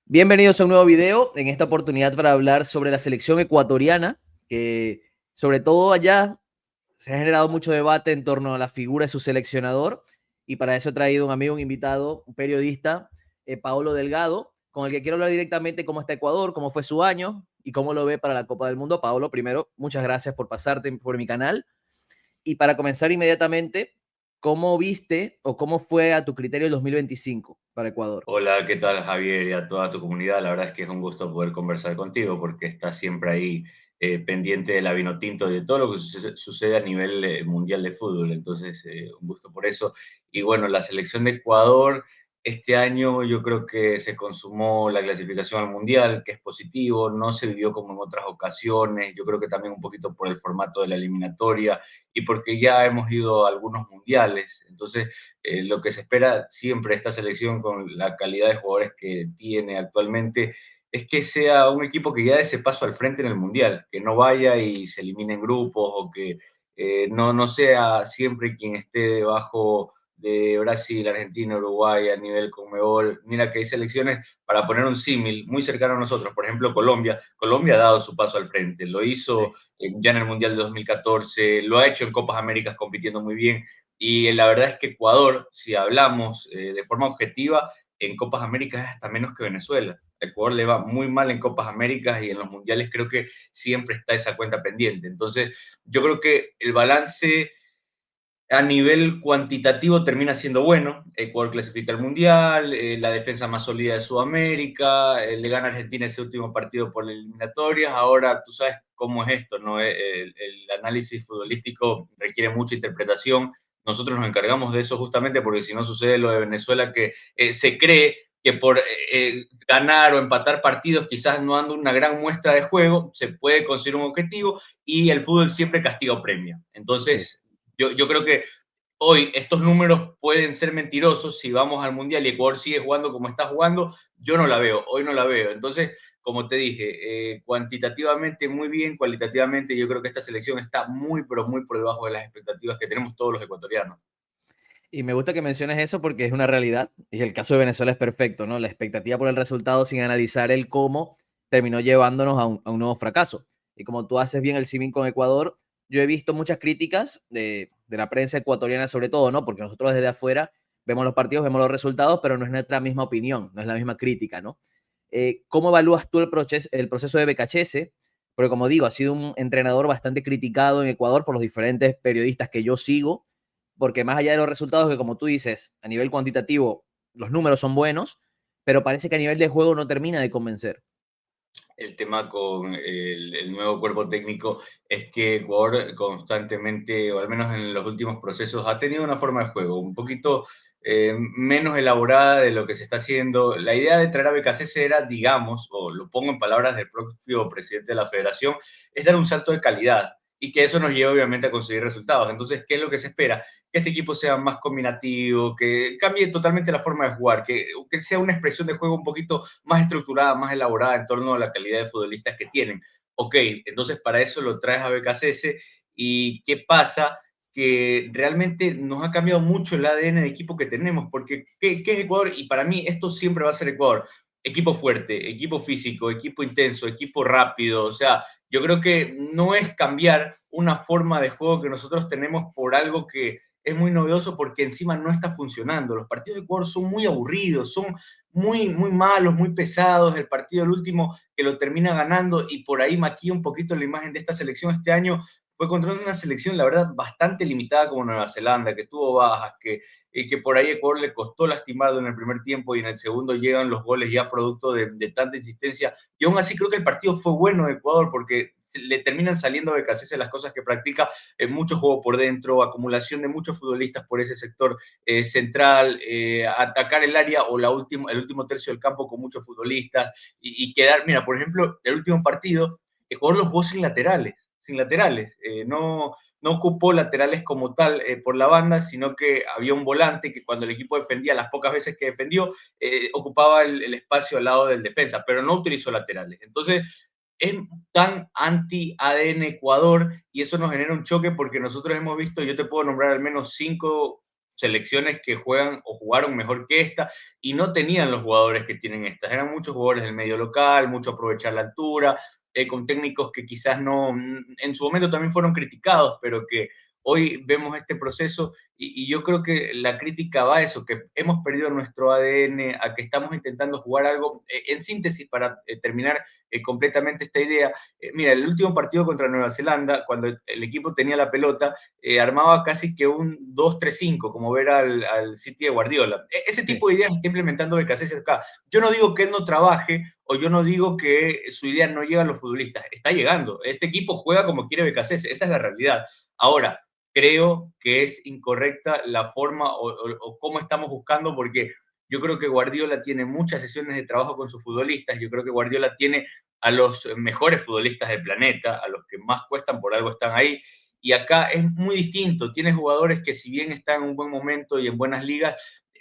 Bienvenidos a un nuevo video, en esta oportunidad para hablar sobre la selección ecuatoriana, que sobre todo allá se ha generado mucho debate en torno a la figura de su seleccionador, y para eso he traído un amigo, un invitado, un periodista, Paolo Delgado, con el que quiero hablar directamente cómo está Ecuador, cómo fue su año y cómo lo ve para la Copa del Mundo. Paolo, primero, muchas gracias por pasarte por mi canal. Y para comenzar inmediatamente, ¿cómo viste o cómo fue a tu criterio el 2025 para Ecuador? Hola, ¿qué tal Javier y a toda tu comunidad? La verdad es que es un gusto poder conversar contigo porque estás siempre ahí pendiente de la Vinotinto y de todo lo que sucede a nivel mundial de fútbol. Entonces, un gusto por eso. Y bueno, la selección de Ecuador, este año yo creo que se consumó la clasificación al mundial, que es positivo, no se vivió como en otras ocasiones. Yo creo que también un poquito por el formato de la eliminatoria y porque ya hemos ido a algunos mundiales. Entonces, lo que se espera siempre de esta selección con la calidad de jugadores que tiene actualmente es que sea un equipo que ya dé ese paso al frente en el Mundial, que no vaya y se elimine en grupos o que no sea siempre quien esté debajo de Brasil, Argentina, Uruguay a nivel Conmebol. Mira que hay selecciones, para poner un símil muy cercano a nosotros, por ejemplo Colombia. Colombia ha dado su paso al frente, lo hizo Sí. ya en el Mundial de 2014, lo ha hecho en Copas Américas compitiendo muy bien. Y la verdad es que Ecuador, si hablamos de forma objetiva, en Copas Américas es hasta menos que Venezuela. Ecuador le va muy mal en Copas Américas y en los mundiales creo que siempre está esa cuenta pendiente. Entonces, yo creo que el balance a nivel cuantitativo termina siendo bueno. Ecuador clasifica al Mundial, la defensa más sólida de Sudamérica, le gana a Argentina ese último partido por eliminatorias. Ahora tú sabes cómo es esto, ¿no? El análisis futbolístico requiere mucha interpretación. Nosotros nos encargamos de eso justamente porque si no sucede lo de Venezuela, que se cree que por ganar o empatar partidos, quizás no dando una gran muestra de juego, se puede conseguir un objetivo y el fútbol siempre castiga o premia. Sí. Entonces, yo creo que hoy estos números pueden ser mentirosos si vamos al Mundial y Ecuador sigue jugando como está jugando, yo no la veo, hoy no la veo. Entonces, como te dije, cuantitativamente muy bien, cualitativamente yo creo que esta selección está muy, pero muy por debajo de las expectativas que tenemos todos los ecuatorianos. Y me gusta que menciones eso porque es una realidad. Y el caso de Venezuela es perfecto, ¿no? La expectativa por el resultado sin analizar el cómo terminó llevándonos a un nuevo fracaso. Y como tú haces bien el símil con Ecuador, yo he visto muchas críticas de la prensa ecuatoriana sobre todo, ¿no? Porque nosotros desde afuera vemos los partidos, vemos los resultados, pero no es nuestra misma opinión, no es la misma crítica, ¿no? ¿Cómo evalúas tú el proceso de Becachese? Porque como digo, ha sido un entrenador bastante criticado en Ecuador por los diferentes periodistas que yo sigo, porque más allá de los resultados que como tú dices, a nivel cuantitativo los números son buenos, pero parece que a nivel de juego no termina de convencer. El tema con el nuevo cuerpo técnico es que Ecuador constantemente, o al menos en los últimos procesos, ha tenido una forma de juego un poquito menos elaborada de lo que se está haciendo. La idea de traer a BKC era, digamos, o lo pongo en palabras del propio presidente de la federación, es dar un salto de calidad y que eso nos lleve obviamente a conseguir resultados. Entonces, ¿qué es lo que se espera? Que este equipo sea más combinativo, que cambie totalmente la forma de jugar, que sea una expresión de juego un poquito más estructurada, más elaborada en torno a la calidad de futbolistas que tienen. Ok, entonces para eso lo traes a BKCS y ¿qué pasa? Que realmente nos ha cambiado mucho el ADN de equipo que tenemos, porque ¿qué es Ecuador? Y para mí esto siempre va a ser Ecuador. Equipo fuerte, equipo físico, equipo intenso, equipo rápido, o sea, yo creo que no es cambiar una forma de juego que nosotros tenemos por algo que es muy novedoso porque encima no está funcionando. Los partidos de Ecuador son muy aburridos, son muy malos, muy pesados. El partido, el último, que lo termina ganando y por ahí maquilla un poquito la imagen de esta selección este año, fue contra una selección, la verdad, bastante limitada como Nueva Zelanda, que tuvo bajas, que por ahí Ecuador le costó lastimarlo en el primer tiempo y en el segundo llegan los goles ya producto de tanta insistencia. Y aún así creo que el partido fue bueno de Ecuador porque le terminan saliendo de Cáceres las cosas que practica, mucho juego por dentro, acumulación de muchos futbolistas por ese sector central, atacar el área o el último tercio del campo con muchos futbolistas y quedar, mira, por ejemplo, el último partido, Ecuador los jugó sin laterales, no ocupó laterales como tal por la banda, sino que había un volante que cuando el equipo defendía, las pocas veces que defendió, ocupaba el espacio al lado del defensa, pero no utilizó laterales. Entonces, es tan anti-ADN Ecuador y eso nos genera un choque porque nosotros hemos visto, yo te puedo nombrar al menos 5 selecciones que juegan o jugaron mejor que esta y no tenían los jugadores que tienen estas. Eran muchos jugadores del medio local, mucho aprovechar la altura, con técnicos que quizás no, en su momento también fueron criticados, pero que hoy vemos este proceso y yo creo que la crítica va a eso, que hemos perdido nuestro ADN, a que estamos intentando jugar algo. En síntesis, para terminar completamente esta idea, mira, el último partido contra Nueva Zelanda, cuando el equipo tenía la pelota, armaba casi que un 2-3-5, como ver al City de Guardiola. Ese Sí. tipo de ideas está implementando Becasés acá. Yo no digo que él no trabaje, o yo no digo que su idea no llega a los futbolistas, está llegando. Este equipo juega como quiere Becasés, esa es la realidad. Ahora, creo que es incorrecta la forma o cómo estamos buscando, porque yo creo que Guardiola tiene muchas sesiones de trabajo con sus futbolistas, yo creo que Guardiola tiene a los mejores futbolistas del planeta, a los que más cuestan, por algo están ahí, y acá es muy distinto, tienes jugadores que si bien están en un buen momento y en buenas ligas,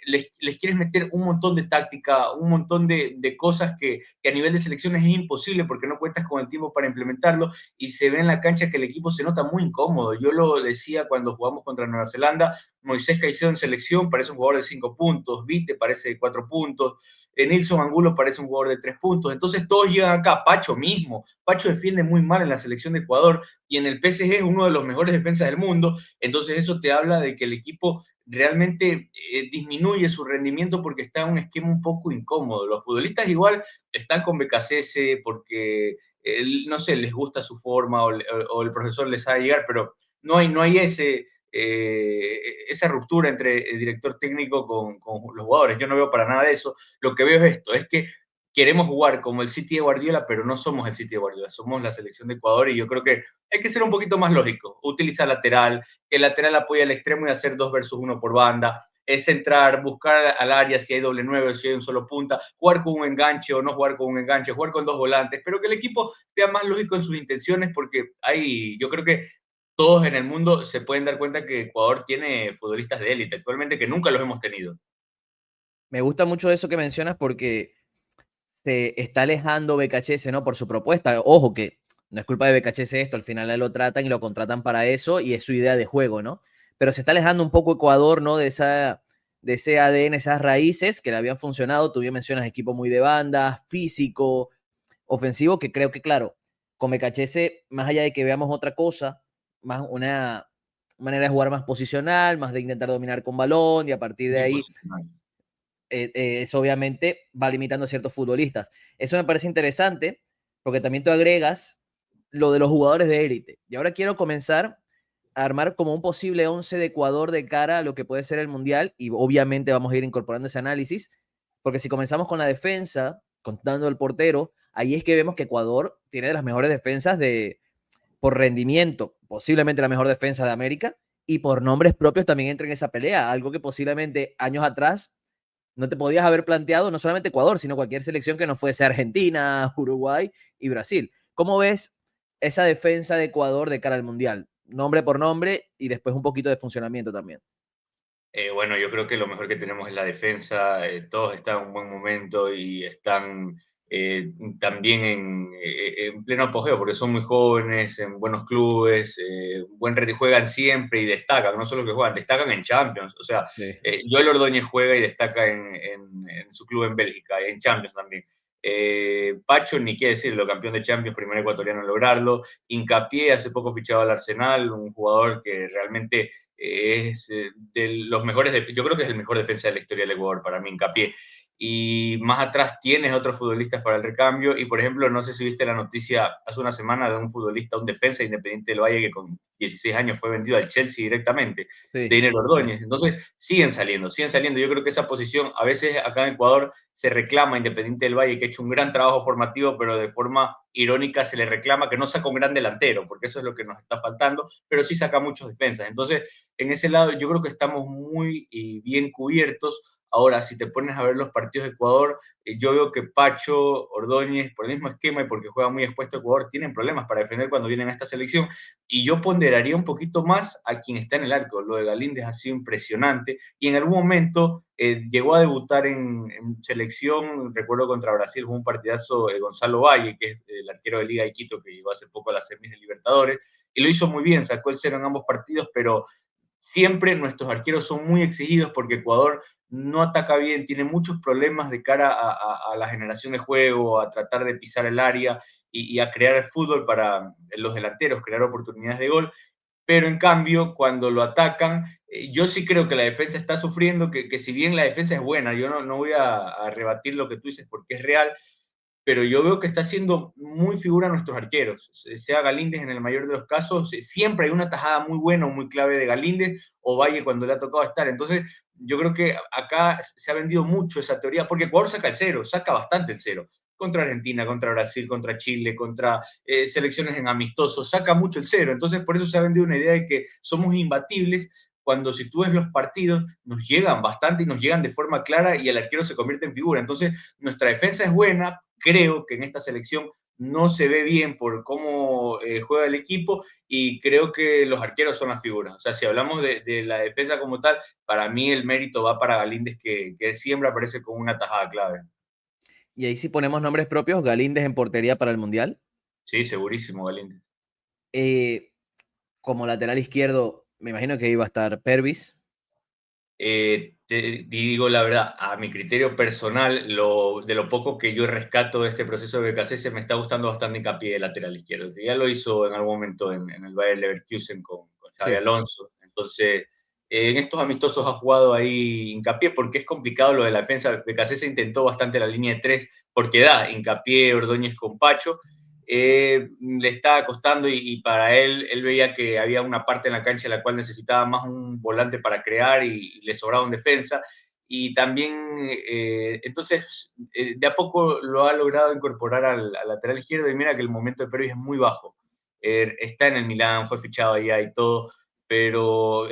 les quieres meter un montón de táctica, un montón de cosas que a nivel de selecciones es imposible porque no cuentas con el tiempo para implementarlo y se ve en la cancha que el equipo se nota muy incómodo. Yo lo decía cuando jugamos contra Nueva Zelanda, Moisés Caicedo en selección parece un jugador de 5 puntos, Vite parece de 4 puntos, Nilson Angulo parece un jugador de 3 puntos, entonces todos llegan acá, Pacho mismo, Pacho defiende muy mal en la selección de Ecuador y en el PSG es uno de los mejores defensas del mundo, entonces eso te habla de que el equipo realmente disminuye su rendimiento porque está en un esquema un poco incómodo. Los futbolistas igual están con BKCS porque, no sé, les gusta su forma o el profesor les sabe llegar, pero no hay esa ruptura entre el director técnico con los jugadores. Yo no veo para nada de eso. Lo que veo es esto, es que queremos jugar como el City de Guardiola, pero no somos el City de Guardiola, somos la selección de Ecuador y yo creo que hay que ser un poquito más lógico, utilizar lateral, que el lateral apoye al extremo y hacer 2 versus 1 por banda, es entrar, buscar al área si hay doble 9 o si hay un solo punta, jugar con un enganche o no jugar con un enganche, jugar con 2 volantes, pero que el equipo sea más lógico en sus intenciones porque hay, yo creo que todos en el mundo se pueden dar cuenta que Ecuador tiene futbolistas de élite actualmente que nunca los hemos tenido. Me gusta mucho eso que mencionas porque se está alejando BKHS, ¿no? Por su propuesta. Ojo que no es culpa de BKHS esto, al final lo tratan y lo contratan para eso y es su idea de juego, ¿no? Pero se está alejando un poco Ecuador, ¿no? De ese ADN, esas raíces que le habían funcionado. Tú bien mencionas equipo muy de banda, físico, ofensivo, que creo que, claro, con BKHS, más allá de que veamos otra cosa, más una manera de jugar más posicional, más de intentar dominar con balón y a partir de Muy ahí posicional. eso obviamente va limitando a ciertos futbolistas. Eso me parece interesante porque también tú agregas lo de los jugadores de élite. Y ahora quiero comenzar a armar como un posible 11 de Ecuador de cara a lo que puede ser el Mundial y obviamente vamos a ir incorporando ese análisis, porque si comenzamos con la defensa, contando el portero, ahí es que vemos que Ecuador tiene de las mejores defensas por rendimiento, posiblemente la mejor defensa de América, y por nombres propios también entra en esa pelea, algo que posiblemente años atrás no te podías haber planteado no solamente Ecuador, sino cualquier selección que no fuese Argentina, Uruguay y Brasil. ¿Cómo ves esa defensa de Ecuador de cara al Mundial? Nombre por nombre y después un poquito de funcionamiento también. Bueno, yo creo que lo mejor que tenemos es la defensa. Todos están en un buen momento y están también en pleno apogeo porque son muy jóvenes, en buenos clubes, juegan siempre y destacan, no solo que juegan, destacan en Champions. O sea, Sí. Joel Ordóñez juega y destaca en su club en Bélgica, en Champions también. Pacho, ni qué decirlo, campeón de Champions, primer ecuatoriano en lograrlo. Hincapié, hace poco fichado al Arsenal, un jugador que realmente es de los mejores, yo creo que es el mejor defensa de la historia del Ecuador, para mí, Hincapié. Y más atrás tienes otros futbolistas para el recambio. Y por ejemplo, no sé si viste la noticia hace una semana de un futbolista, un defensa independiente del Valle que con 16 años fue vendido al Chelsea directamente, de Sí, Inel Ordóñez. Entonces, siguen saliendo, siguen saliendo. Yo creo que esa posición, a veces acá en Ecuador, se reclama Independiente del Valle, que ha hecho un gran trabajo formativo, pero de forma irónica se le reclama que no saca un gran delantero, porque eso es lo que nos está faltando, pero sí saca muchos defensas. Entonces, en ese lado yo creo que estamos muy bien cubiertos. Ahora, si te pones a ver los partidos de Ecuador, yo veo que Pacho, Ordóñez, por el mismo esquema y porque juega muy expuesto a Ecuador, tienen problemas para defender cuando vienen a esta selección. Y yo ponderaría un poquito más a quien está en el arco. Lo de Galíndez ha sido impresionante. Y en algún momento llegó a debutar en selección, recuerdo contra Brasil, fue un partidazo Gonzalo Valle, que es el arquero de Liga de Quito, que llegó hace poco a las semis de Libertadores, y lo hizo muy bien, sacó el cero en ambos partidos, pero siempre nuestros arqueros son muy exigidos porque Ecuador no ataca bien, tiene muchos problemas de cara a la generación de juego, a tratar de pisar el área y a crear el fútbol para los delanteros, crear oportunidades de gol, pero en cambio, cuando lo atacan, yo sí creo que la defensa está sufriendo, que si bien la defensa es buena, yo no voy a rebatir lo que tú dices porque es real, pero yo veo que está siendo muy figura nuestros arqueros, sea Galíndez en el mayor de los casos, siempre hay una tajada muy buena o muy clave de Galíndez o Valle cuando le ha tocado estar. Entonces, yo creo que acá se ha vendido mucho esa teoría, porque Ecuador saca el cero, saca bastante el cero. Contra Argentina, contra Brasil, contra Chile, contra selecciones en amistosos, saca mucho el cero. Entonces, por eso se ha vendido una idea de que somos imbatibles, cuando si tú ves los partidos, nos llegan bastante y nos llegan de forma clara y el arquero se convierte en figura. Entonces, nuestra defensa es buena, creo que en esta selección no se ve bien por cómo juega el equipo y creo que los arqueros son las figuras. O sea, si hablamos de la defensa como tal, para mí el mérito va para Galíndez, que siempre aparece con una tajada clave. Y ahí sí ponemos nombres propios, Galíndez en portería para el Mundial. Sí, segurísimo, Galíndez. Eh, Como lateral izquierdo, me imagino que iba a estar Pervis. Te digo la verdad, a mi criterio personal, de lo poco que yo rescato de este proceso de BKC, me está gustando bastante Hincapié de lateral izquierdo, que ya lo hizo en algún momento en el Bayer Leverkusen con Xavi Sí. Alonso. Entonces, en estos amistosos ha jugado ahí Hincapié porque es complicado lo de la defensa. BKC se intentó bastante la línea de tres porque da Hincapié, Ordóñez con Pacho, le estaba costando y para él veía que había una parte en la cancha en la cual necesitaba más un volante para crear y le sobraba un defensa. Y también, entonces, de a poco lo ha logrado incorporar al lateral izquierdo y mira que el momento de Pervis es muy bajo. Está en el Milán, fue fichado allá y todo, pero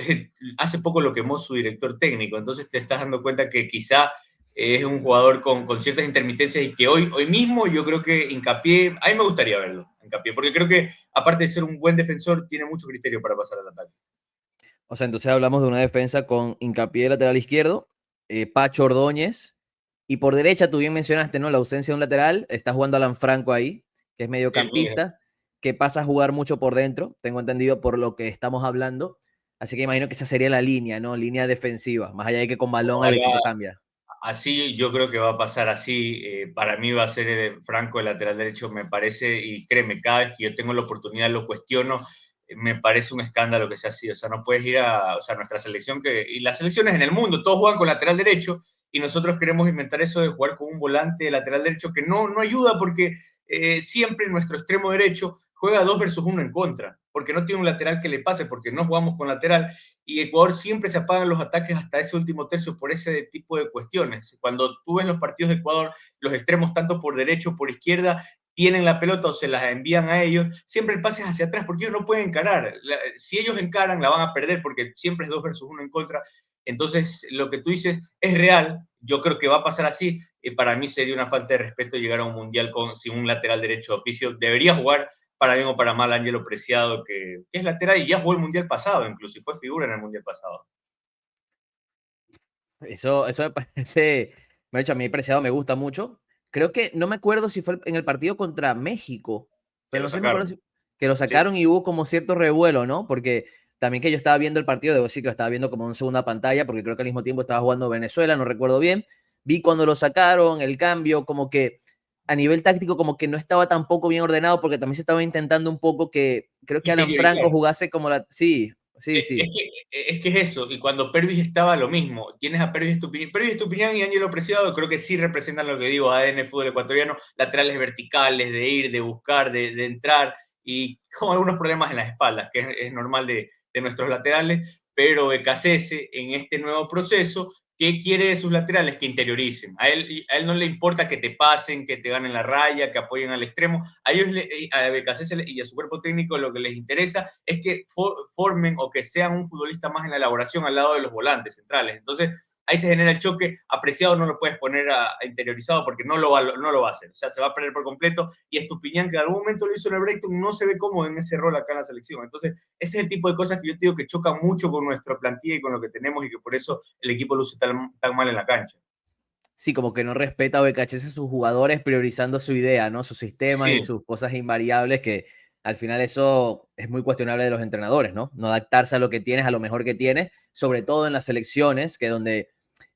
hace poco lo quemó su director técnico, entonces te estás dando cuenta que quizá es un jugador con ciertas intermitencias y que hoy mismo yo creo que Hincapié, a mí me gustaría verlo, Hincapié, porque creo que aparte de ser un buen defensor, tiene mucho criterio para pasar al ataque. O sea, entonces hablamos de una defensa con Hincapié lateral izquierdo, Pacho Ordóñez, y por derecha, tú bien mencionaste, ¿no? La ausencia de un lateral, está jugando Alan Franco ahí, que es El mediocampista, Núñez. que pasa a jugar mucho por dentro, tengo entendido por lo que estamos hablando. Así que imagino que esa sería la línea, ¿no? Línea defensiva, más allá de que con balón el Ojalá equipo cambia. así, yo creo que va a pasar así. Para mí va a ser Franco el lateral derecho, me parece, y créeme, cada vez que yo tengo la oportunidad lo cuestiono. Me parece un escándalo que sea así. O sea, no puedes ir a, o sea, nuestra selección, y las selecciones en el mundo, todos juegan con lateral derecho, y nosotros queremos inventar eso de jugar con un volante de lateral derecho que no ayuda porque siempre nuestro extremo derecho juega 2 versus 1 en contra, porque no tiene un lateral que le pase, porque no jugamos con lateral, y Ecuador siempre se apagan los ataques hasta ese último tercio por ese tipo de cuestiones. Cuando tú ves los partidos de Ecuador, los extremos tanto por derecho o por izquierda tienen la pelota o se las envían a ellos, siempre el pase es hacia atrás porque ellos no pueden encarar. Si ellos encaran, la van a perder porque siempre es 2 versus 1 en contra. Entonces, lo que tú dices es real. Yo creo que va a pasar así. Para mí sería una falta de respeto llegar a un mundial sin un lateral derecho de oficio. Debería jugar para bien o para mal Ángelo Preciado, que es lateral y ya jugó el mundial pasado, incluso, y fue figura en el mundial pasado. Eso me parece, me ha dicho, a mí Preciado me gusta mucho. Creo que, no me acuerdo si fue en el partido contra México, Que pero lo no sé, me acuerdo sacaron. si que lo Sí. sacaron y hubo como cierto revuelo, ¿no? Porque también que yo estaba viendo el partido, debo decir que lo estaba viendo como en segunda pantalla, porque creo que al mismo tiempo estaba jugando Venezuela, no recuerdo bien. Vi cuando lo sacaron, el cambio, como que a nivel táctico, como que no estaba tampoco bien ordenado, porque también se estaba intentando un poco que, creo que Alan Interiorizar. Franco jugase como la... Sí, sí, sí. Es que es eso, y cuando Pervis estaba lo mismo, tienes a Pervis Estupiñán y Ángelo Preciado, creo que sí representan lo que digo, ADN fútbol ecuatoriano, laterales verticales, de ir, de buscar, de entrar, y con algunos problemas en las espaldas, que es normal de nuestros laterales, pero Becasese en este nuevo proceso, ¿qué quiere de sus laterales? Que interioricen. A él no le importa que te pasen, que te ganen la raya, que apoyen al extremo. A ellos, a Becasese y a su cuerpo técnico, lo que les interesa es que formen o que sean un futbolista más en la elaboración al lado de los volantes centrales. Entonces, ahí se genera el choque. Apreciado no lo puedes poner a interiorizado porque no lo va a hacer. O sea, se va a perder por completo. Y Estupiñán, que en algún momento lo hizo en el Brighton, no se ve cómodo en ese rol acá en la selección. Entonces, ese es el tipo de cosas que yo te digo que chocan mucho con nuestra plantilla y con lo que tenemos y que por eso el equipo luce tan mal en la cancha. Sí, como que no respeta a BKHS a sus jugadores priorizando su idea, ¿no? Sus sistemas y Sí, sus cosas invariables que al final eso es muy cuestionable de los entrenadores, ¿no? No adaptarse a lo que tienes, a lo mejor que tienes, sobre todo en las selecciones, que es donde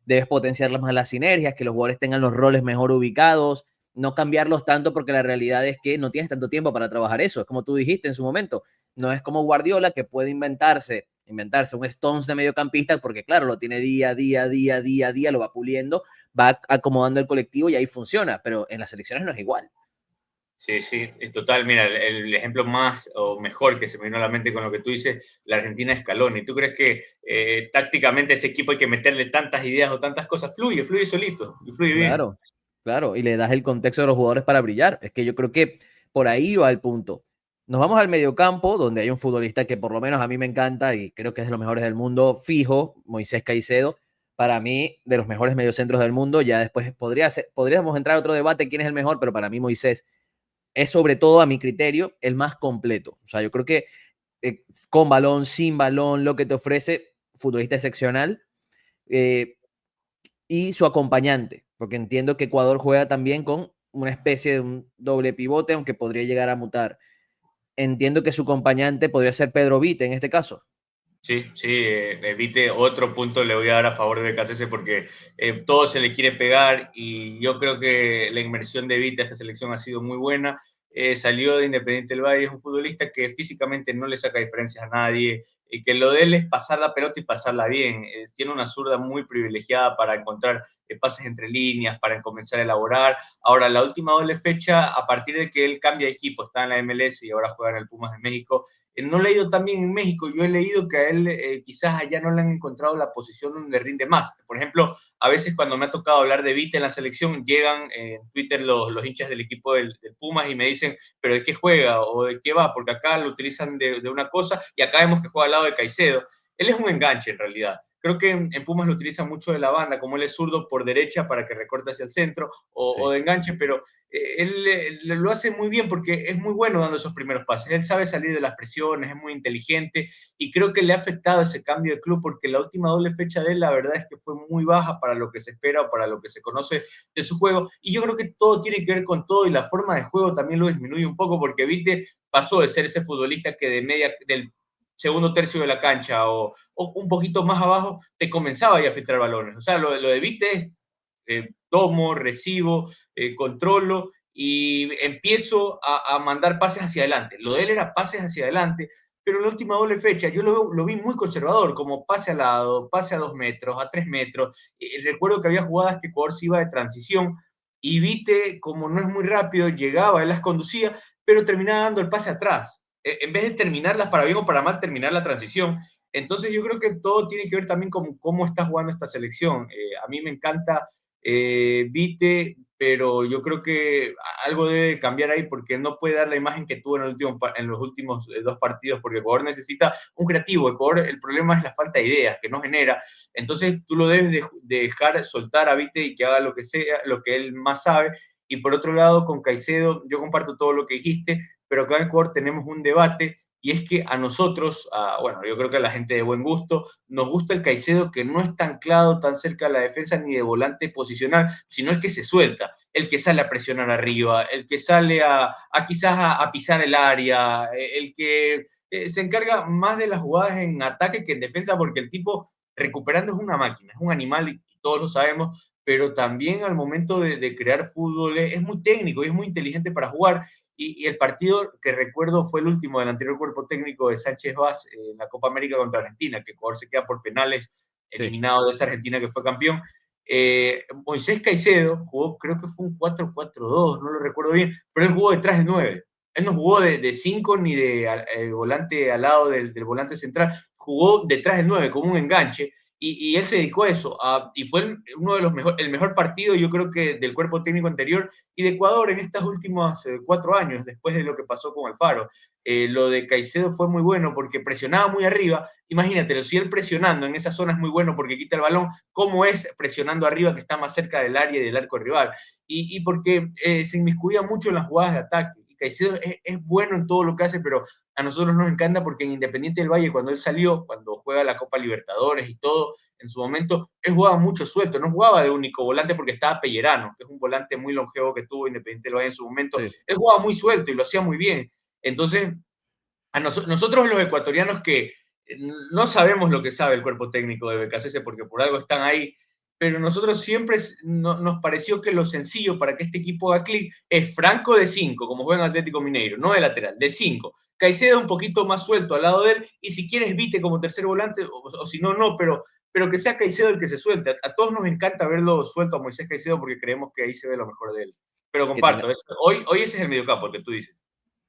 debes potenciar más las sinergias, que los jugadores tengan los roles mejor ubicados, no cambiarlos tanto porque la realidad es que no tienes tanto tiempo para trabajar eso, es como tú dijiste en su momento, no es como Guardiola que puede inventarse un Stones de mediocampista porque claro, lo tiene día, lo va puliendo, va acomodando el colectivo y ahí funciona, pero en las selecciones no es igual. Sí, sí, total. Mira, el ejemplo más o mejor que se me vino a la mente con lo que tú dices, la Argentina es Scaloni. ¿Tú crees que tácticamente ese equipo hay que meterle tantas ideas o tantas cosas? Fluye solito y fluye bien. Claro, claro, y le das el contexto de los jugadores para brillar. Es que yo creo que por ahí va el punto. Nos vamos al mediocampo, donde hay un futbolista que por lo menos a mí me encanta y creo que es de los mejores del mundo, fijo, Moisés Caicedo. Para mí, de los mejores mediocentros del mundo, ya después podríamos entrar a otro debate quién es el mejor, pero para mí Moisés es sobre todo, a mi criterio, el más completo. O sea, yo creo que con balón, sin balón, lo que te ofrece, futbolista excepcional. Eh, y su acompañante, porque entiendo que Ecuador juega también con una especie de un doble pivote, aunque podría llegar a mutar. Entiendo que su acompañante podría ser Pedro Vite en este caso. Sí, sí, evite otro punto le voy a dar a favor de BKC porque todo se le quiere pegar y yo creo que la inmersión de Vite a esta selección ha sido muy buena. Salió de Independiente del Valle, es un futbolista que físicamente no le saca diferencias a nadie, y que lo de él es pasar la pelota y pasarla bien. Tiene una zurda muy privilegiada para encontrar pases entre líneas, para comenzar a elaborar. Ahora, la última doble fecha, a partir de que él cambia de equipo, está en la MLS y ahora juega en el Pumas de México, no le ha ido tan bien en México. Yo he leído que a él quizás allá no le han encontrado la posición donde rinde más. Por ejemplo, a veces cuando me ha tocado hablar de Vita en la selección, llegan en Twitter los hinchas del equipo del Pumas y me dicen, pero ¿de qué juega o de qué va? Porque acá lo utilizan de una cosa y acá vemos que juega al lado de Caicedo. Él es un enganche en realidad. Creo que en Pumas lo utilizan mucho de la banda, como él es zurdo por derecha para que recorte hacia el centro o Sí. de enganche, pero él lo hace muy bien porque es muy bueno dando esos primeros pases. Él sabe salir de las presiones, es muy inteligente y creo que le ha afectado ese cambio de club porque la última doble fecha de él, la verdad es que fue muy baja para lo que se espera o para lo que se conoce de su juego. Y yo creo que todo tiene que ver con todo y la forma de juego también lo disminuye un poco porque Vite pasó de ser ese futbolista que del segundo tercio de la cancha o un poquito más abajo te comenzaba ya a filtrar balones. O sea, lo de Vite es tomo, recibo, controlo y empiezo a mandar pases hacia adelante. Lo de él era pases hacia adelante, pero en la última doble fecha yo lo vi muy conservador, como pase al lado, pase a 2 metros, a 3 metros. Recuerdo que había jugadas que Ecuador se iba de transición y Vite, como no es muy rápido, llegaba, él las conducía, pero terminaba dando el pase atrás. En vez de terminarlas para bien o para mal, terminar la transición. Entonces yo creo que todo tiene que ver también con cómo está jugando esta selección. A mí me encanta Vite, pero yo creo que algo debe cambiar ahí porque no puede dar la imagen que tuvo en los últimos dos partidos, porque Ecuador necesita un creativo. Ecuador, el problema es la falta de ideas que no genera. Entonces tú lo debes de dejar soltar a Vite y que haga lo que sea, lo que él más sabe. Y por otro lado, con Caicedo, yo comparto todo lo que dijiste, pero acá en Ecuador tenemos un debate y es que a nosotros, bueno, yo creo que a la gente de buen gusto, nos gusta el Caicedo que no está anclado tan cerca de la defensa ni de volante posicional, sino el que se suelta, el que sale a presionar arriba, el que sale quizás a pisar el área, el que se encarga más de las jugadas en ataque que en defensa, porque el tipo recuperando es una máquina, es un animal y todos lo sabemos, pero también al momento de crear fútbol es muy técnico y es muy inteligente para jugar. Y el partido que recuerdo fue el último del anterior cuerpo técnico de Sánchez Vaz en la Copa América contra Argentina, que Ecuador se queda por penales Sí. eliminado de esa Argentina que fue campeón. Moisés Caicedo jugó, creo que fue un 4-4-2, no lo recuerdo bien, pero él jugó detrás del 9. Él no jugó de 5 ni de volante al lado del volante central, jugó detrás del 9 como un enganche y él se dedicó a eso. Y fue uno de los el mejor partido, yo creo que del cuerpo técnico anterior y de Ecuador en estos últimos 4 años, después de lo que pasó con Alfaro. Lo de Caicedo fue muy bueno porque presionaba muy arriba. Imagínate, si él presionando en esa zona es muy bueno porque quita el balón, ¿cómo es presionando arriba que está más cerca del área y del arco rival? Y porque se inmiscuía mucho en las jugadas de ataque. Y Caicedo es bueno en todo lo que hace, pero a nosotros nos encanta porque en Independiente del Valle, cuando él salió, cuando juega la Copa Libertadores y todo, en su momento, él jugaba mucho suelto, no jugaba de único volante porque estaba Pellerano, que es un volante muy longevo que tuvo Independiente del Valle en su momento. Sí. Él jugaba muy suelto y lo hacía muy bien. Entonces, nosotros los ecuatorianos que no sabemos lo que sabe el cuerpo técnico de BKCS porque por algo están ahí, pero nosotros siempre nos pareció que lo sencillo para que este equipo haga clic es Franco de 5, como juega en Atlético Mineiro, no de lateral, de 5. Caicedo un poquito más suelto al lado de él, y si quieres Vite como tercer volante, o si no, no, pero que sea Caicedo el que se suelte. A todos nos encanta verlo suelto a Moisés Caicedo porque creemos que ahí se ve lo mejor de él. Pero Que también, comparto, hoy ese es el mediocampo, el que tú dices.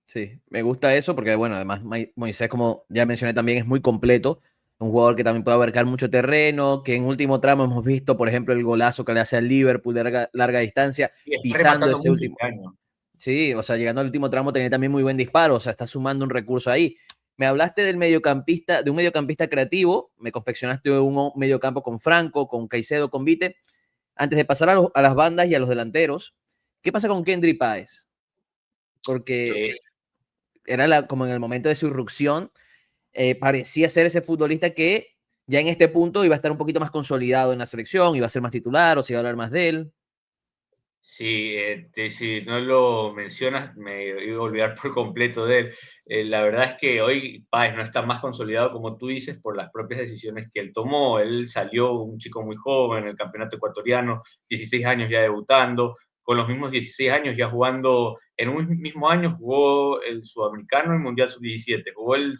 sí, me gusta eso porque, bueno, además Moisés, como ya mencioné también, es muy completo. Un jugador que también puede abarcar mucho terreno, que en último tramo hemos visto, por ejemplo, el golazo que le hace al Liverpool de larga distancia, Y está pisando rematando ese mucho último. este año. Sí, o sea, llegando al último tramo tenía también muy buen disparo, o sea, está sumando un recurso ahí. Me hablaste del mediocampista, de un mediocampista creativo, me confeccionaste un mediocampo con Franco, con Caicedo, con Vite. Antes de pasar a las bandas y a los delanteros, ¿qué pasa con Kendry Páez? Porque Eh, era como en el momento de su irrupción, parecía ser ese futbolista que ya en este punto iba a estar un poquito más consolidado en la selección, iba a ser más titular o se iba a hablar más de él. Sí, si no lo mencionas, me iba a olvidar por completo de él. La verdad es que hoy Páez no está más consolidado, como tú dices, por las propias decisiones que él tomó. Él salió un chico muy joven en el campeonato ecuatoriano, 16 años ya debutando, con los mismos 16 años ya jugando, en un mismo año jugó el Sudamericano y el Mundial Sub-17, jugó el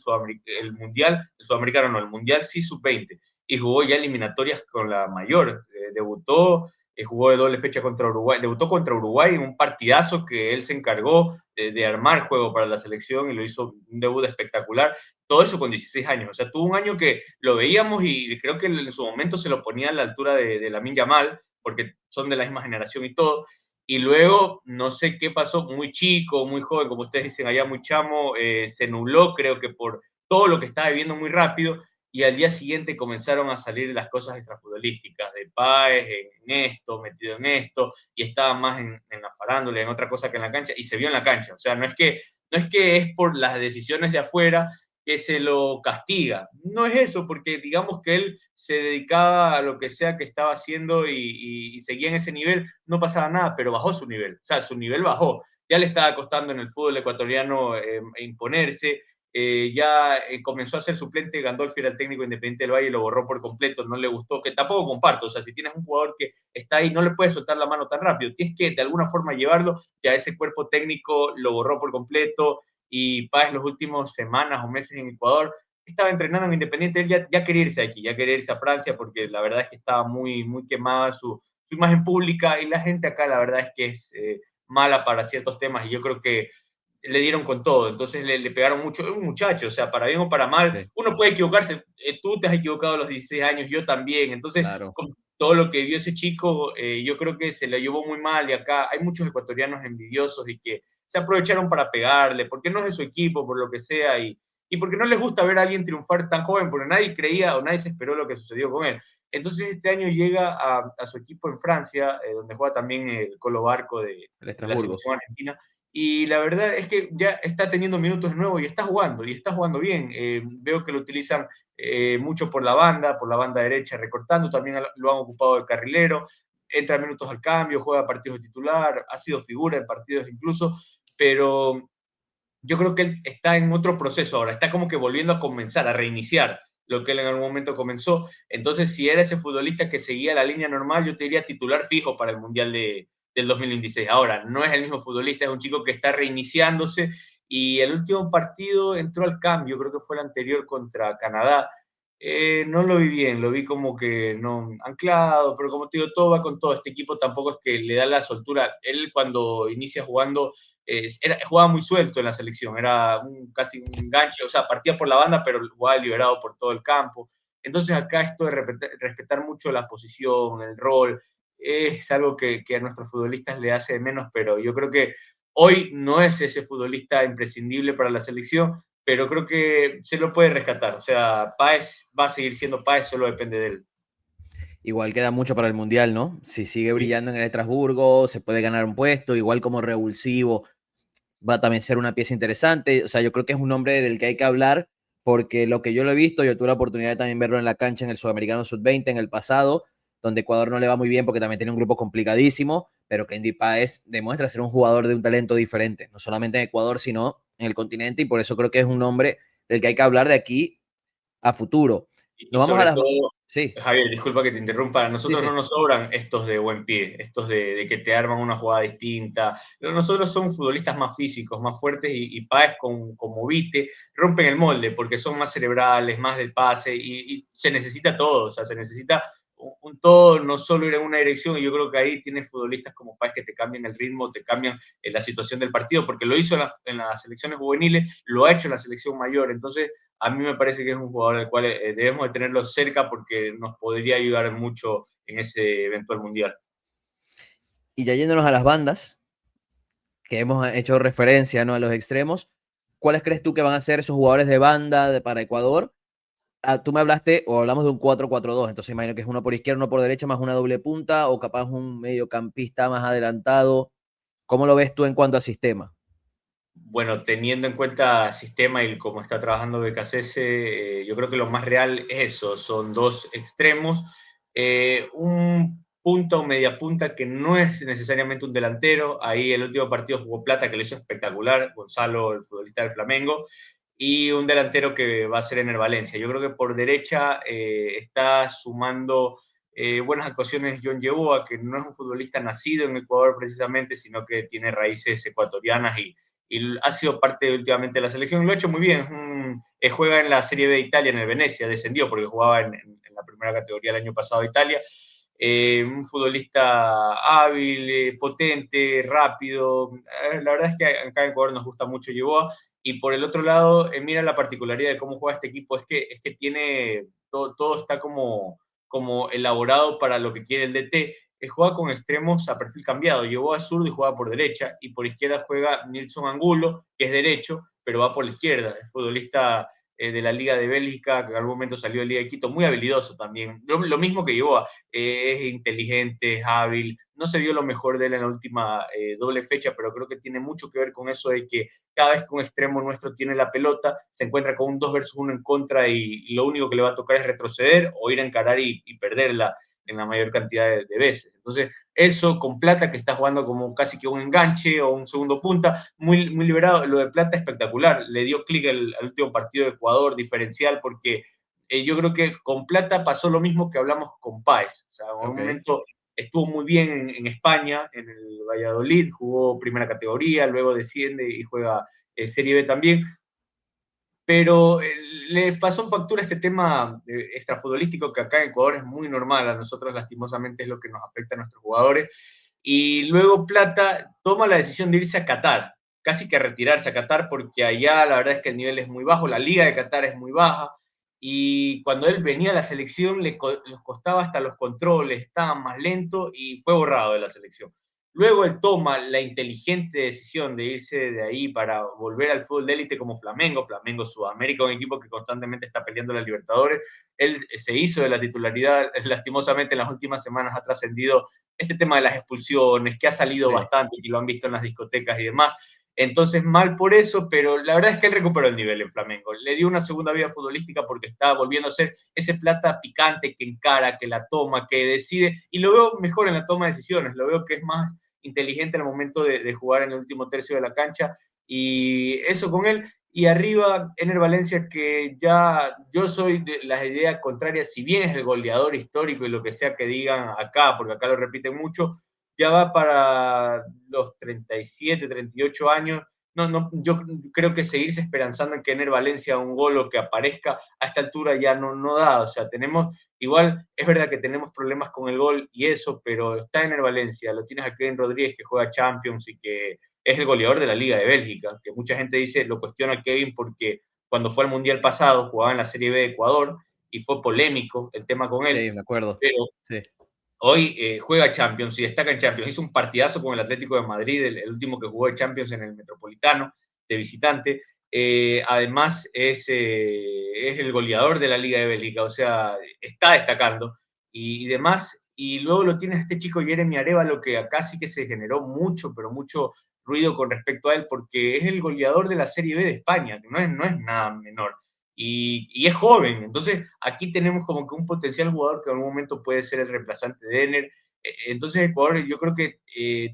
Mundial, el Sudamericano no, el Mundial sí Sub-20, y jugó ya eliminatorias con la mayor. Debutó, jugó de doble fecha contra Uruguay, debutó contra Uruguay en un partidazo que él se encargó de armar juego para la selección y lo hizo un debut espectacular. Todo eso con 16 años. O sea, tuvo un año que lo veíamos y creo que en su momento se lo ponía a la altura de Lamine Yamal, porque son de la misma generación y todo. Y luego, no sé qué pasó, muy chico, muy joven, como ustedes dicen allá, muy chamo, se nubló, creo que por todo lo que estaba viviendo muy rápido, y al día siguiente comenzaron a salir las cosas extrafutbolísticas de Páez en esto, metido en esto, y estaba más en la farándula, en otra cosa que en la cancha, y se vio en la cancha. O sea, no es que es por las decisiones de afuera que se lo castiga. No es eso, porque digamos que él se dedicaba a lo que sea que estaba haciendo y seguía en ese nivel, no pasaba nada, pero bajó su nivel. O sea, su nivel bajó. Ya le estaba costando en el fútbol ecuatoriano imponerse, ya comenzó a ser suplente, Gandolfi era el técnico independiente del Valle y lo borró por completo, no le gustó, que tampoco comparto, o sea, si tienes un jugador que está ahí, no le puedes soltar la mano tan rápido, tienes que de alguna forma llevarlo, ya ese cuerpo técnico lo borró por completo, y Páez las últimas semanas o meses en Ecuador estaba entrenando en Independiente, él ya quería irse aquí, ya quería irse a Francia, porque la verdad es que estaba muy, muy quemada su imagen pública, y la gente acá la verdad es que es mala para ciertos temas, y yo creo que le dieron con todo, entonces le pegaron mucho, es un muchacho, o sea, para bien o para mal, Sí, uno puede equivocarse, tú te has equivocado a los 16 años, yo también, entonces claro. con todo lo que vio ese chico, yo creo que se le llevó muy mal, y acá hay muchos ecuatorianos envidiosos y que se aprovecharon para pegarle, porque no es de su equipo, por lo que sea, y porque no les gusta ver a alguien triunfar tan joven, porque nadie creía o nadie se esperó lo que sucedió con él. Entonces este año llega a su equipo en Francia, donde juega también el Colo Barco El de la Estrasburgo. selección argentina, y la verdad es que ya está teniendo minutos de nuevo y está jugando bien. Veo que lo utilizan mucho por la banda derecha, recortando, también lo han ocupado de carrilero, entra minutos al cambio, juega partidos de titular, ha sido figura en partidos incluso, pero yo creo que él está en otro proceso ahora, está como que volviendo a comenzar, a reiniciar lo que él en algún momento comenzó. Entonces, si era ese futbolista que seguía la línea normal, yo te diría titular fijo para el Mundial del 2026. Ahora, no es el mismo futbolista, es un chico que está reiniciándose, y el último partido entró al cambio, creo que fue el anterior contra Canadá. No lo vi bien, lo vi como que no anclado, pero como te digo, todo va con todo. Este equipo tampoco es que le da la soltura. Él cuando inicia jugando jugaba muy suelto en la selección, era casi un enganche, o sea, partía por la banda, pero jugaba liberado por todo el campo. Entonces acá esto de respetar mucho la posición, el rol, es algo que a nuestros futbolistas le hace de menos, pero yo creo que hoy no es ese futbolista imprescindible para la selección, pero creo que se lo puede rescatar. O sea, Páez va a seguir siendo Páez, solo depende de él. Igual queda mucho para el Mundial, ¿no? Si sigue Sí. brillando en el Estrasburgo, se puede ganar un puesto, igual como revulsivo, va a también ser una pieza interesante. O sea, yo creo que es un hombre del que hay que hablar, porque lo que yo lo he visto, yo tuve la oportunidad de también verlo en la cancha en el Sudamericano Sub-20 en el pasado, donde Ecuador no le va muy bien porque también tiene un grupo complicadísimo, pero Kendi Páez demuestra ser un jugador de un talento diferente, no solamente en Ecuador, sino en el continente y por eso creo que es un nombre del que hay que hablar de aquí a futuro. Y Nos vamos a sobre las... todo, Sí, Javier, disculpa que te interrumpa, a sí, nosotros no sí. nos sobran estos de buen pie, estos de que te arman una jugada distinta. Nosotros somos futbolistas más físicos, más fuertes y Páez con Movite rompen el molde porque son más cerebrales, más del pase y se necesita todo, o sea, se necesita un todo, no solo ir en una dirección, y yo creo que ahí tienes futbolistas como Páez que te cambian el ritmo, te cambian la situación del partido, porque lo hizo en las selecciones juveniles, lo ha hecho en la selección mayor, entonces a mí me parece que es un jugador del cual debemos de tenerlo cerca porque nos podría ayudar mucho en ese eventual mundial. Y ya yéndonos a las bandas, que hemos hecho referencia, ¿no? A los extremos, ¿cuáles crees tú que van a ser esos jugadores de banda para Ecuador? Tú me hablaste o hablamos de un 4-4-2, entonces imagino que es uno por izquierda, uno por derecha, más una doble punta, o capaz un mediocampista más adelantado. ¿Cómo lo ves tú en cuanto a sistema? Bueno, teniendo en cuenta el sistema y cómo está trabajando BKCS, yo creo que lo más real es eso, son dos extremos, un punta o media punta que no es necesariamente un delantero, ahí el último partido jugó Plata que lo hizo espectacular, Gonzalo, el futbolista del Flamengo, y un delantero que va a ser en el Valencia. Yo creo que por derecha está sumando buenas actuaciones John Yeboah, que no es un futbolista nacido en Ecuador precisamente, sino que tiene raíces ecuatorianas y ha sido parte últimamente de la selección. Lo ha hecho muy bien. Juega en la Serie B de Italia, en el Venecia, descendió porque jugaba en la primera categoría el año pasado de Italia. Un futbolista hábil, potente, rápido. La verdad es que acá en Ecuador nos gusta mucho Yeboah. Y por el otro lado, mira la particularidad de cómo juega este equipo, es que tiene, todo está como elaborado para lo que quiere el DT. Juega con extremos a perfil cambiado, llevó a zurdo y juega por derecha, y por izquierda juega Nilson Angulo, que es derecho, pero va por la izquierda, es futbolista de la Liga de Bélgica, que en algún momento salió de Liga de Quito, muy habilidoso también, lo mismo que llevó, es inteligente, es hábil, no se vio lo mejor de él en la última doble fecha, pero creo que tiene mucho que ver con eso de que cada vez que un extremo nuestro tiene la pelota, se encuentra con un 2 versus 1 en contra y lo único que le va a tocar es retroceder o ir a encarar y perderla en la mayor cantidad de veces. Entonces, eso con Plata, que está jugando como casi que un enganche o un segundo punta, muy, muy liberado. Lo de Plata espectacular. Le dio clic al último partido de Ecuador, diferencial, porque yo creo que con Plata pasó lo mismo que hablamos con Páez. O sea, en un Ok. momento estuvo muy bien en España, en el Valladolid, jugó primera categoría, luego desciende y juega Serie B también, pero le pasó en factura este tema extrafutbolístico que acá en Ecuador es muy normal, a nosotros lastimosamente es lo que nos afecta a nuestros jugadores, y luego Plata toma la decisión de irse a Qatar, casi que a retirarse a Qatar, porque allá la verdad es que el nivel es muy bajo, la liga de Qatar es muy baja, y cuando él venía a la selección les costaba hasta los controles, estaba más lento y fue borrado de la selección. Luego él toma la inteligente decisión de irse de ahí para volver al fútbol de élite como Flamengo, Flamengo Sudamérica, un equipo que constantemente está peleando la Libertadores. Él se hizo de la titularidad, lastimosamente en las últimas semanas ha trascendido este tema de las expulsiones, que ha salido Sí. bastante, y lo han visto en las discotecas y demás. Entonces, mal por eso, pero la verdad es que él recuperó el nivel en Flamengo. Le dio una segunda vida futbolística porque está volviendo a ser ese Plata picante que encara, que la toma, que decide, y lo veo mejor en la toma de decisiones, lo veo que es más inteligente al momento de jugar en el último tercio de la cancha, y eso con él. Y arriba, Ener Valencia, que ya yo soy de las ideas contrarias, si bien es el goleador histórico y lo que sea que digan acá, porque acá lo repiten mucho, ya va para los 37, 38 años. No, no, yo creo que seguirse esperanzando en que Ener Valencia un gol o que aparezca a esta altura ya no da. O sea, tenemos, igual es verdad que tenemos problemas con el gol y eso, pero está Ener Valencia, lo tienes a Kevin Rodríguez que juega Champions y que es el goleador de la Liga de Bélgica, que mucha gente dice, lo cuestiona a Kevin porque cuando fue al Mundial pasado jugaba en la Serie B de Ecuador y fue polémico el tema con él, Sí, me acuerdo. pero Sí. hoy juega Champions y destaca en Champions. Hizo un partidazo con el Atlético de Madrid, el último que jugó de Champions en el Metropolitano, de visitante. Además, es el goleador de la Liga de Bélgica, o sea, está destacando y demás. Y luego lo tienes este chico Jeremy Arevalo, que acá sí que se generó mucho, pero mucho ruido con respecto a él, porque es el goleador de la Serie B de España, que no es nada menor y es joven. Entonces, aquí tenemos como que un potencial jugador que en algún momento puede ser el reemplazante de Ener. Entonces Ecuador yo creo que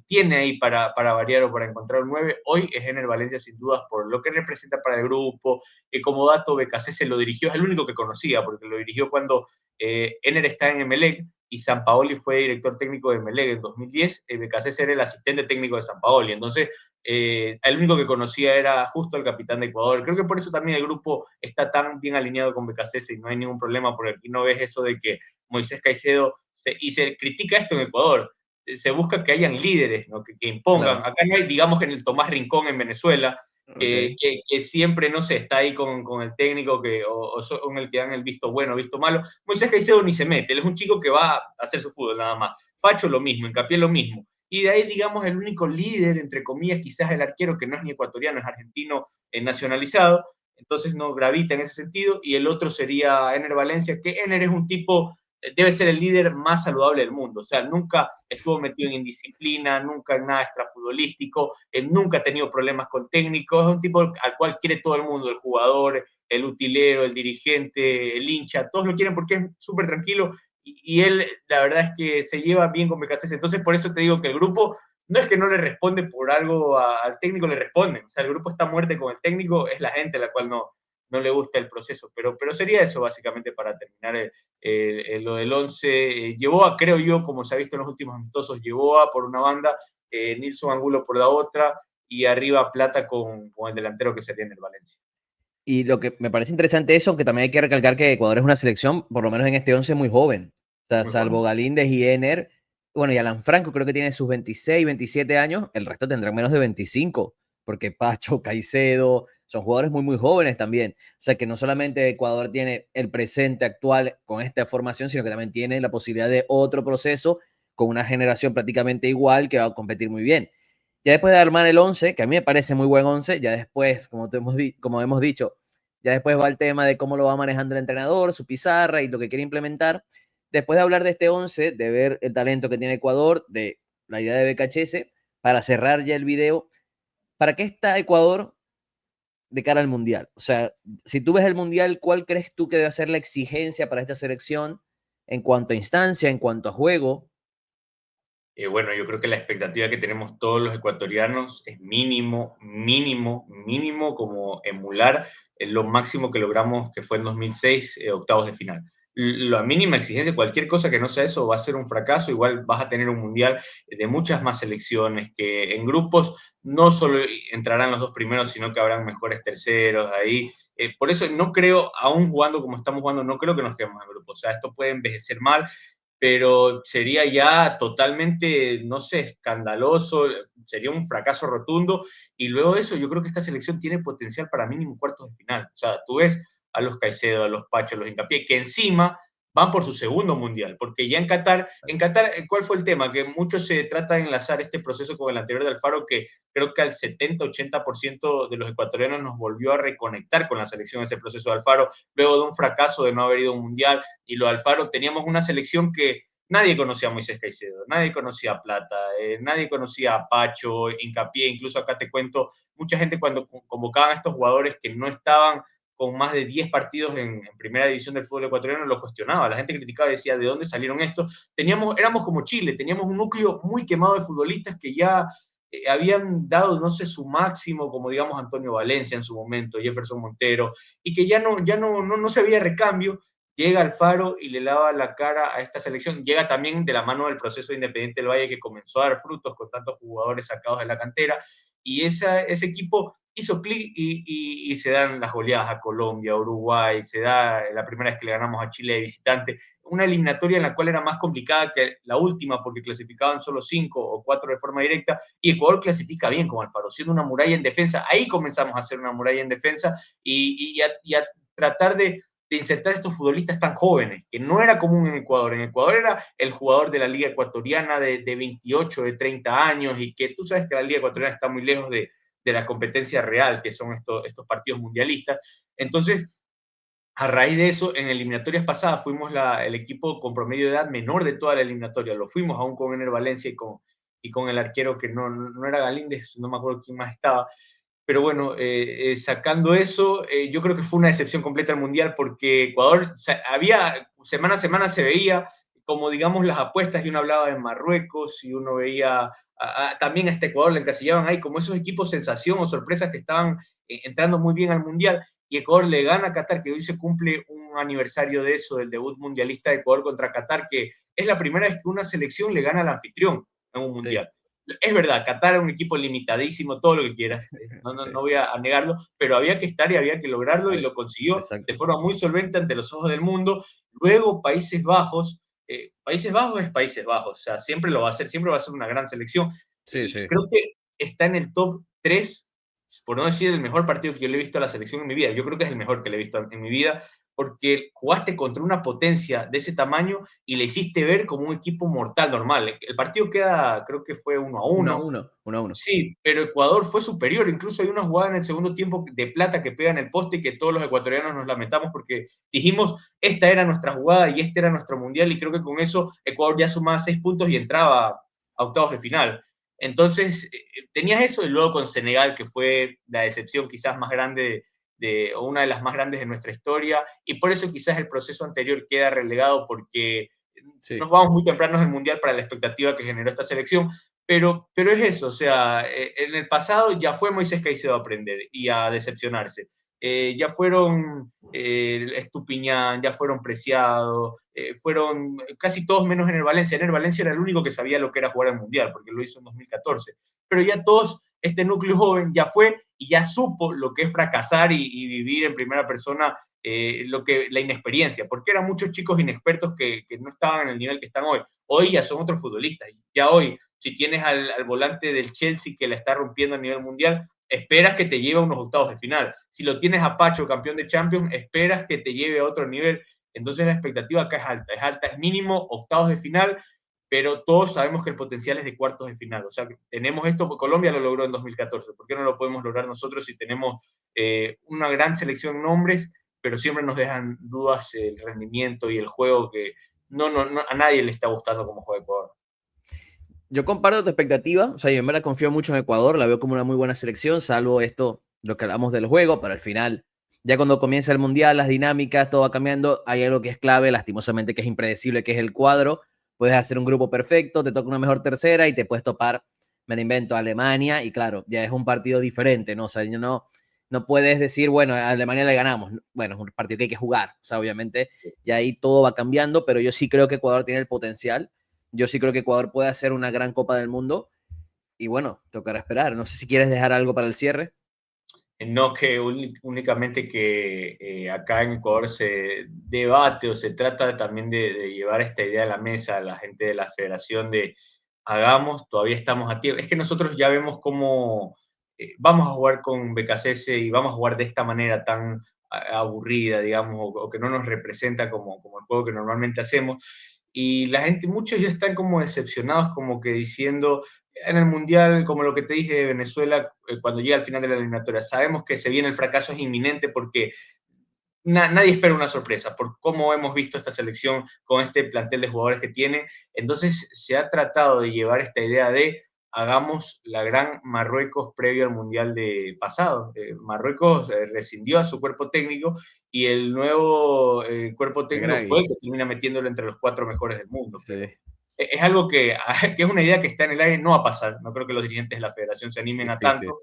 tiene ahí para variar o para encontrar un 9. Hoy es Ener Valencia sin dudas por lo que representa para el grupo, que como dato BKC se lo dirigió, es el único que conocía, porque lo dirigió cuando Ener está en Emelec y Sampaoli fue director técnico de Emelec en 2010, BKC era el asistente técnico de Sampaoli, entonces el único que conocía era justo el capitán de Ecuador. Creo que por eso también el grupo está tan bien alineado con BKC y no hay ningún problema, porque aquí no ves eso de que Moisés Caicedo, y se critica esto en Ecuador, se busca que hayan líderes, ¿no? que impongan. Claro. Acá no hay, digamos, en el Tomás Rincón en Venezuela, Ok. que siempre, no sé, está ahí con el técnico o con el que dan el visto bueno, visto malo. Moisés Caicedo ni se mete, él es un chico que va a hacer su fútbol nada más. Pacho lo mismo, Hincapié lo mismo. Y de ahí, digamos, el único líder, entre comillas, quizás el arquero, que no es ni ecuatoriano, es argentino nacionalizado, entonces no gravita en ese sentido, y el otro sería Ener Valencia, que Ener es un tipo, debe ser el líder más saludable del mundo, o sea, nunca estuvo metido en indisciplina, nunca en nada extrafutbolístico, nunca ha tenido problemas con técnicos, es un tipo al cual quiere todo el mundo, el jugador, el utilero, el dirigente, el hincha, todos lo quieren porque es súper tranquilo y él, la verdad es que se lleva bien con BKC, entonces por eso te digo que el grupo no es que no le responde por algo al técnico, le responden. O sea, el grupo está a muerte con el técnico, es la gente a la cual no le gusta el proceso. Pero sería eso básicamente para terminar lo del 11. Llevó a, creo yo, como se ha visto en los últimos amistosos, llevó a por una banda, Nilson Angulo por la otra, y arriba Plata con el delantero que sería en el Valencia. Y lo que me parece interesante eso, aunque también hay que recalcar que Ecuador es una selección, por lo menos en este 11 muy joven. O sea, Muy joven. salvo Galíndez y Ener, bueno, y Alan Franco creo que tiene sus 26, 27 años, el resto tendrán menos de 25, porque Pacho, Caicedo, son jugadores muy, muy jóvenes también. O sea, que no solamente Ecuador tiene el presente actual con esta formación, sino que también tiene la posibilidad de otro proceso con una generación prácticamente igual que va a competir muy bien. Ya después de armar el 11, que a mí me parece muy buen 11, ya después, como hemos dicho, ya después va el tema de cómo lo va manejando el entrenador, su pizarra y lo que quiere implementar. Después de hablar de este 11, de ver el talento que tiene Ecuador, de la idea de BKHS, para cerrar ya el video, ¿para qué está Ecuador de cara al Mundial? O sea, si tú ves el Mundial, ¿cuál crees tú que debe ser la exigencia para esta selección en cuanto a instancia, en cuanto a juego? Bueno, yo creo que la expectativa que tenemos todos los ecuatorianos es mínimo, mínimo, mínimo, como emular lo máximo que logramos, que fue en 2006, octavos de final. La mínima exigencia, cualquier cosa que no sea eso, va a ser un fracaso. Igual vas a tener un mundial de muchas más selecciones, que en grupos no solo entrarán los dos primeros, sino que habrán mejores terceros ahí. Por eso no creo, aún jugando como estamos jugando, no creo que nos quedemos en grupos. O sea, esto puede envejecer mal, pero sería ya totalmente, no sé, escandaloso, sería un fracaso rotundo, y luego de eso yo creo que esta selección tiene potencial para mínimo cuartos de final. O sea, tú ves a los Caicedo, a los Pacho, a los Hincapié, que encima van por su segundo mundial, porque ya en Qatar, ¿cuál fue el tema? Que mucho se trata de enlazar este proceso con el anterior de Alfaro, que creo que al 70-80% de los ecuatorianos nos volvió a reconectar con la selección ese proceso de Alfaro, luego de un fracaso de no haber ido a un mundial, y lo de Alfaro teníamos una selección que nadie conocía a Moisés Caicedo, nadie conocía a Plata, nadie conocía a Pacho, Hincapié, incluso acá te cuento, mucha gente cuando convocaban a estos jugadores que no estaban con más de 10 partidos en primera división del fútbol ecuatoriano, lo cuestionaba. La gente criticaba y decía, ¿de dónde salieron estos? Éramos como Chile, teníamos un núcleo muy quemado de futbolistas que ya habían dado, no sé, su máximo, como digamos Antonio Valencia en su momento, Jefferson Montero, y que no se había recambio. Llega Alfaro y le lava la cara a esta selección. Llega también de la mano del proceso de Independiente del Valle, que comenzó a dar frutos con tantos jugadores sacados de la cantera, y ese equipo hizo clic y se dan las goleadas a Colombia, a Uruguay, se da la primera vez que le ganamos a Chile de visitante, una eliminatoria en la cual era más complicada que la última porque clasificaban solo 5 o 4 de forma directa, y Ecuador clasifica bien con Alfaro, siendo una muralla en defensa. Ahí comenzamos a hacer una muralla en defensa y a tratar de insertar estos futbolistas tan jóvenes, que no era común en Ecuador. En Ecuador era el jugador de la Liga Ecuatoriana de 28, de 30 años, y que tú sabes que la Liga Ecuatoriana está muy lejos de la competencia real, que son estos partidos mundialistas. Entonces, a raíz de eso, en eliminatorias pasadas fuimos el equipo con promedio de edad menor de toda la eliminatoria. Lo fuimos aún con Ener Valencia y con el arquero que no era Galíndez, no me acuerdo quién más estaba. Pero bueno, sacando eso, yo creo que fue una decepción completa el Mundial porque Ecuador, o sea, semana a semana se veía como digamos las apuestas, y uno hablaba de Marruecos y uno veía también a este Ecuador, le encasillaban ahí como esos equipos sensación o sorpresas que estaban entrando muy bien al Mundial, y Ecuador le gana a Qatar, que hoy se cumple un aniversario de eso, del debut mundialista de Ecuador contra Qatar, que es la primera vez que una selección le gana al anfitrión en un Sí, Mundial. Es verdad, Qatar era un equipo limitadísimo, todo lo que quieras, sí. no voy a negarlo, pero había que estar y había que lograrlo, y Ay, lo consiguió de exacto. forma muy solvente ante los ojos del mundo. Luego Países Bajos es Países Bajos, o sea, siempre lo va a hacer, siempre va a ser una gran selección. Sí, sí. Creo que está en el top 3, por no decir el mejor partido que yo le he visto a la selección en mi vida. Yo creo que es el mejor que le he visto en mi vida, porque jugaste contra una potencia de ese tamaño y le hiciste ver como un equipo mortal normal. El partido queda, creo que fue 1-1. 1-1, 1-1. Sí, pero Ecuador fue superior. Incluso hay una jugada en el segundo tiempo de Plata que pega en el poste y que todos los ecuatorianos nos lamentamos porque dijimos, esta era nuestra jugada y este era nuestro mundial, y creo que con eso Ecuador ya sumaba 6 puntos y entraba a octavos de final. Entonces, tenías eso, y luego con Senegal, que fue la decepción quizás más grande o una de las más grandes de nuestra historia, y por eso quizás el proceso anterior queda relegado, porque Sí. nos vamos muy tempranos del mundial para la expectativa que generó esta selección. Pero es eso, o sea, en el pasado ya fue Moisés Caicedo a aprender y a decepcionarse. Ya fueron Estupiñán, ya fueron Preciado, fueron casi todos menos en el Valencia. En el Valencia era el único que sabía lo que era jugar al Mundial, porque lo hizo en 2014. Pero ya todos, este núcleo joven ya fue y ya supo lo que es fracasar y vivir en primera persona la inexperiencia, porque eran muchos chicos inexpertos que no estaban en el nivel que están hoy. Hoy ya son otros futbolistas. Ya hoy, si tienes al volante del Chelsea que la está rompiendo a nivel mundial, esperas que te lleve a unos octavos de final. Si lo tienes a Pacho, campeón de Champions, esperas que te lleve a otro nivel. Entonces la expectativa acá es alta, es mínimo octavos de final, pero todos sabemos que el potencial es de cuartos de final. O sea, tenemos esto, Colombia lo logró en 2014, ¿por qué no lo podemos lograr nosotros si tenemos una gran selección de nombres, pero siempre nos dejan dudas el rendimiento y el juego que a nadie le está gustando como juega Ecuador? Yo comparto tu expectativa, o sea, yo me la confío mucho en Ecuador, la veo como una muy buena selección, salvo esto, lo que hablamos del juego, pero al final, ya cuando comienza el Mundial, las dinámicas, todo va cambiando, hay algo que es clave, lastimosamente, que es impredecible, que es el cuadro. Puedes hacer un grupo perfecto, te toca una mejor tercera y te puedes topar, me lo invento, Alemania, y claro, ya es un partido diferente, ¿no? O sea, no puedes decir, bueno, a Alemania le ganamos. Bueno, es un partido que hay que jugar, o sea, obviamente, ya ahí todo va cambiando, pero yo sí creo que Ecuador tiene el potencial. Yo sí creo que Ecuador puede hacer una gran Copa del Mundo y bueno, tocará esperar. No sé si quieres dejar algo para el cierre. No que únicamente que acá en Ecuador se debate o se trata también de llevar esta idea a la mesa a la gente de la federación de hagamos, todavía estamos a tiempo. Es que nosotros ya vemos cómo vamos a jugar con BKCS y vamos a jugar de esta manera tan aburrida, digamos, o que no nos representa como el juego que normalmente hacemos. Y la gente, muchos ya están como decepcionados, como que diciendo, en el Mundial, como lo que te dije de Venezuela, cuando llega al final de la eliminatoria, sabemos que se viene el fracaso, es inminente porque nadie espera una sorpresa por cómo hemos visto esta selección con este plantel de jugadores que tiene. Entonces se ha tratado de llevar esta idea de hagamos la gran Marruecos previo al Mundial de pasado. Marruecos rescindió a su cuerpo técnico y el nuevo cuerpo técnico fue el Regragui. que termina metiéndolo entre los 4 mejores del mundo. Pero Sí, es algo que es una idea que está en el aire, no va a pasar. No creo que los dirigentes de la federación se animen a difícil. tanto,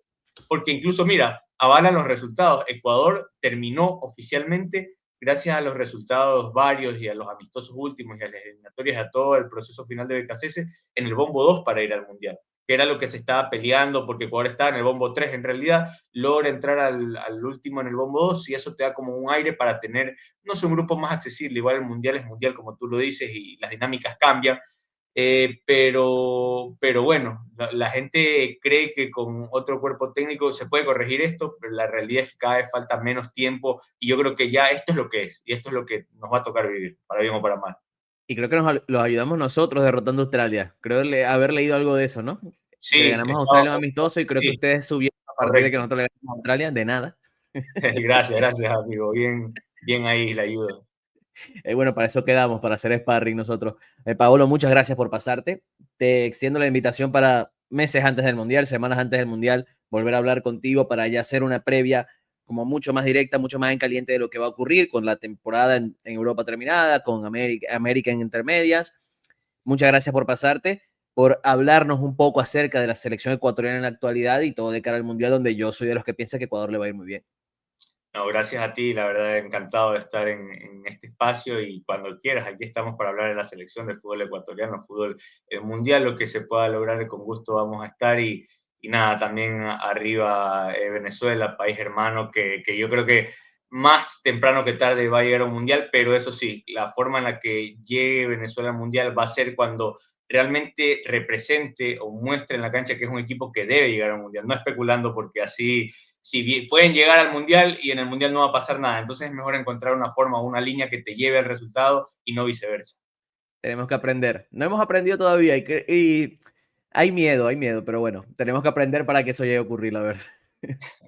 porque incluso, mira, avalan los resultados. Ecuador terminó oficialmente, gracias a los resultados varios y a los amistosos últimos y a las eliminatorias, a todo el proceso final de BKCS, en el bombo 2 para ir al Mundial, que era lo que se estaba peleando, porque Ecuador estaba en el bombo 3 en realidad, logra entrar al último en el bombo 2 y eso te da como un aire para tener, no sé, un grupo más accesible. Igual el Mundial es Mundial, como tú lo dices, y las dinámicas cambian. Pero bueno, la gente cree que con otro cuerpo técnico se puede corregir esto, pero la realidad es que cada vez falta menos tiempo y yo creo que ya esto es lo que es y esto es lo que nos va a tocar vivir, para bien o para mal. Y creo que los ayudamos nosotros derrotando a Australia. Creo haber leído algo de eso, ¿no? Que le Sí, ganamos a Australia un amistoso y creo que sí, ustedes subieron a partir de que correcto. nosotros le ganamos a Australia, de nada. Gracias, gracias, amigo. Bien, bien ahí la ayuda. Bueno, para eso quedamos, para hacer sparring nosotros. Paolo, muchas gracias por pasarte. Te extiendo la invitación para meses antes del Mundial, semanas antes del Mundial, volver a hablar contigo para ya hacer una previa como mucho más directa, mucho más en caliente de lo que va a ocurrir con la temporada en Europa terminada, con América en intermedias. Muchas gracias por pasarte, por hablarnos un poco acerca de la selección ecuatoriana en la actualidad y todo de cara al Mundial, donde yo soy de los que piensa que Ecuador le va a ir muy bien. No, gracias a ti, la verdad encantado de estar en este espacio y cuando quieras, aquí estamos para hablar de la selección de fútbol ecuatoriano, fútbol mundial, lo que se pueda lograr con gusto vamos a estar y nada, también arriba Venezuela, país hermano, que yo creo que más temprano que tarde va a llegar a un mundial, pero eso sí, la forma en la que llegue Venezuela al mundial va a ser cuando realmente represente o muestre en la cancha que es un equipo que debe llegar al mundial, no especulando porque así si bien pueden llegar al Mundial y en el Mundial no va a pasar nada. Entonces es mejor encontrar una forma o una línea que te lleve al resultado y no viceversa. Tenemos que aprender. No hemos aprendido todavía y hay miedo, pero bueno, tenemos que aprender para que eso llegue a ocurrir, la verdad.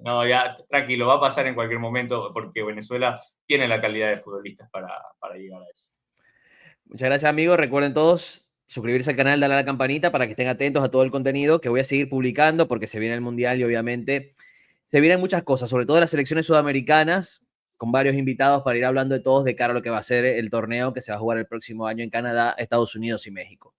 No, ya tranquilo, va a pasar en cualquier momento porque Venezuela tiene la calidad de futbolistas para llegar a eso. Muchas gracias, amigos. Recuerden todos suscribirse al canal, darle a la campanita para que estén atentos a todo el contenido que voy a seguir publicando porque se viene el Mundial y obviamente se vienen muchas cosas, sobre todo las selecciones sudamericanas, con varios invitados para ir hablando de todos de cara a lo que va a ser el torneo que se va a jugar el próximo año en Canadá, Estados Unidos y México.